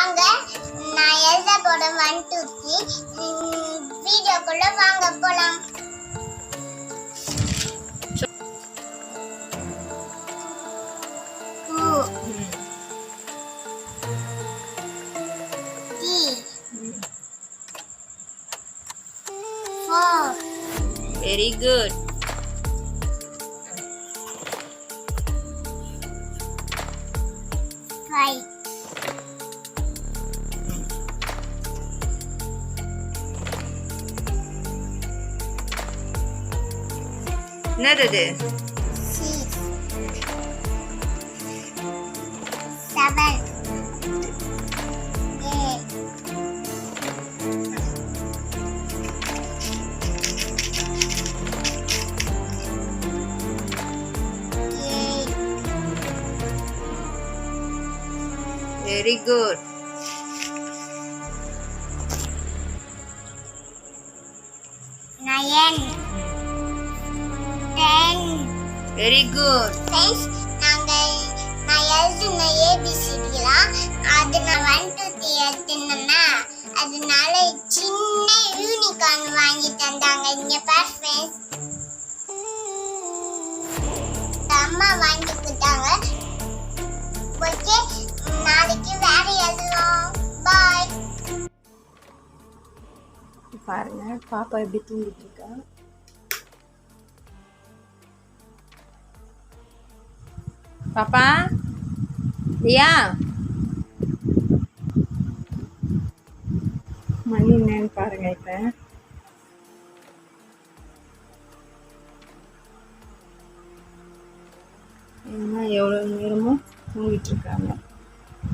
வாங்க நான் எழுத போற 1 2 3 வீடியோக்குள்ள வாங்க போலாம். Very good. Five. என்னது? 6 7 Very good. 9 10. Very good. Friends, நான் எழுதுன ஏபிசிடிலாம் அது நான் 1 2 3 எழுதுனேன்னா அதனால சின்ன யூனிகார்ன் வாங்கி தந்தாங்க. இங்க பாரு ஃப்ரெண்ட்ஸ், அம்மா வாங்கி கொடுத்தாங்க. ஓகே, நாளைக்கு வேற எழுதலாம். பாய். பாருங்க பாப்பா எப்படி தூங்கிட்டு இருக்கா. பாப்பா ரியா, மணி என்னன்னு பாருங்க. இப்ப ஏன்னா எவ்வளோ நேரமும் தூங்கிட்டு இருக்காங்க.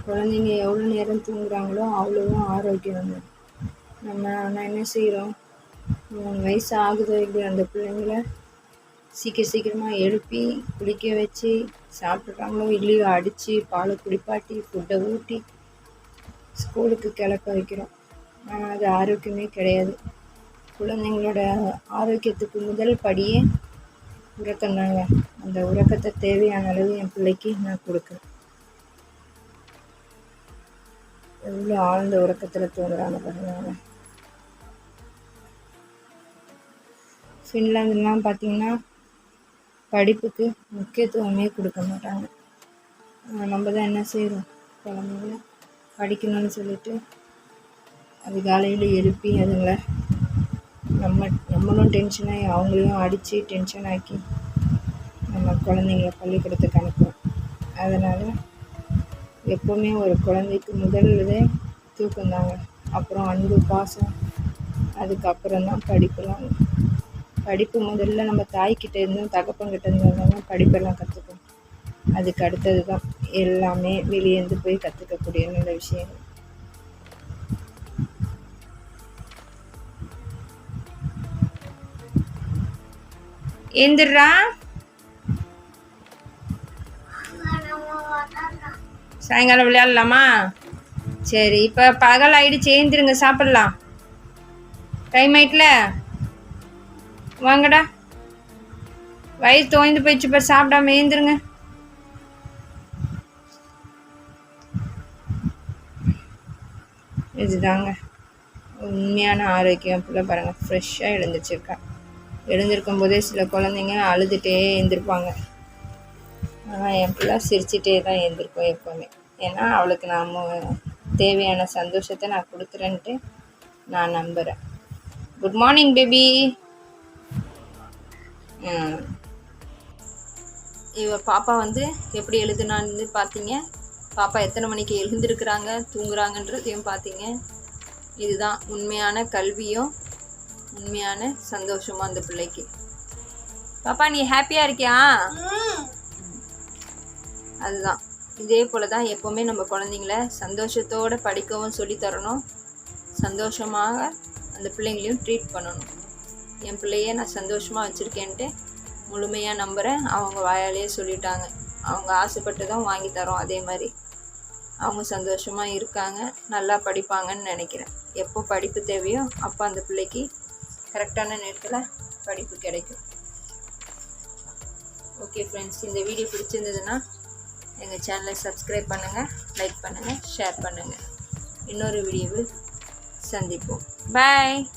குழந்தைங்க எவ்வளோ நேரம் தூங்குறாங்களோ அவ்வளோவும் ஆரோக்கியம். நான் என்ன செய்கிறோம், 3 வயசு ஆகுதோ இல்லையோ அந்த பிள்ளைங்கள சீக்கிரமாக எழுப்பி குளிக்க வச்சு, சாப்பிட்றாங்களோ இல்லையோ அடித்து பாலை குடிப்பாட்டி ஃபுட்டை ஊட்டி ஸ்கூலுக்கு கிளப்ப வைக்கிறோம். ஆனால் அது ஆரோக்கியமே கிடையாது. குழந்தைங்களோட ஆரோக்கியத்துக்கு முதல் படியே உறக்கம்தாங்க. அந்த உறக்கத்தை தேவையான அளவு என் பிள்ளைக்கு நான் கொடுக்குறேன். எவ்வளோ ஆழ்ந்த உறக்கத்தில் தூங்குறாங்க பாருங்க. ஃபின்லாந்துலாம் பார்த்திங்கன்னா படிப்புக்கு முக்கியத்துவமே கொடுக்க மாட்டாங்க. நம்ம தான் என்ன செய்கிறோம், குழந்தைங்கள படிக்கணும்னு சொல்லிட்டு அதிகாலையில் எழுப்பி அதுங்களை நம்மளும் டென்ஷனாகி அவங்களையும் அடித்து டென்ஷன் ஆக்கி நம்ம குழந்தைங்கள பள்ளிக்கூடத்துக்கு அனுப்புவோம். அதனால் எப்போவுமே ஒரு குழந்தைக்கு முதல்ல தூக்கம்தாங்க. அப்புறம் அன்பு பாசம், அதுக்கப்புறம் தான் படிப்புலாம். படிப்பு முதல்ல நம்ம தாய்கிட்ட இருந்தும் தகப்பங்கிட்ட இருந்தாலும் படிப்பெல்லாம் கற்றுக்கணும். அதுக்கு அடுத்தது தான் எல்லாமே வெளியேந்து போய் கற்றுக்கக்கூடிய நல்ல விஷயங்கள். எந்திரா, சாயங்காலம் விளையாடலாமா? சரி, இப்போ பகல் ஆயிடுச்சு, ஏந்திருங்க, சாப்பிடலாம். டைம் ஆயிட்டுல, வாங்கடா. வயிறு தோய்ந்து போயிடுச்சு, இப்போ சாப்பிடாம ஏந்திருங்க. இதுதாங்க உண்மையான ஆரோக்கியம். பிள்ளை பாருங்கள், ஃப்ரெஷ்ஷாக எழுந்திரிச்சிருக்கா. எழுந்திருக்கும் போதே சில குழந்தைங்க அழுதுகிட்டே எழுந்திருப்பாங்க. ஆனால் என் பிள்ளை சிரிச்சிட்டே தான் எழுந்திருப்போம் எப்போவுமே. ஏன்னா அவளுக்கு நாம் தேவையான சந்தோஷத்தை நான் கொடுக்குறேன்ட்டு நான் நம்புகிறேன். Good morning baby. இவ பாப்பா வந்து எப்படி எழுதுனான்னு பார்த்தீங்க. பாப்பா எத்தனை மணிக்கு எழுந்திருக்கிறாங்க தூங்குறாங்கன்றதையும் பார்த்தீங்க. இதுதான் உண்மையான கல்வியும் உண்மையான சந்தோஷமும் அந்த பிள்ளைக்கு. பாப்பா நீ ஹாப்பியாக இருக்கியா? அதுதான், இதே போல் தான் எப்போவுமே நம்ம குழந்தைங்கள சந்தோஷத்தோடு படிக்கவும் சொல்லித்தரணும். சந்தோஷமாக அந்த பிள்ளைங்களையும் ட்ரீட் பண்ணணும். என் பிள்ளைய நான் சந்தோஷமாக வச்சுருக்கேன்ட்டு முழுமையாக நம்புகிறேன். அவங்க வாயாலேயே சொல்லிட்டாங்க, அவங்க ஆசைப்பட்டு தான் வாங்கி தரோம். அதே மாதிரி அவங்க சந்தோஷமாக இருக்காங்க, நல்லா படிப்பாங்கன்னு நினைக்கிறேன். எப்போ படிப்பு தேவையோ அப்போ அந்த பிள்ளைக்கு கரெக்டான நேரத்தில் படிப்பு கிடைக்கும். ஓகே ஃப்ரெண்ட்ஸ், இந்த வீடியோ பிடிச்சிருந்ததுன்னா எங்கள் சேனலை சப்ஸ்கிரைப் பண்ணுங்கள், லைக் பண்ணுங்கள், ஷேர் பண்ணுங்கள். இன்னொரு வீடியோவில் சந்திப்போம். பாய்.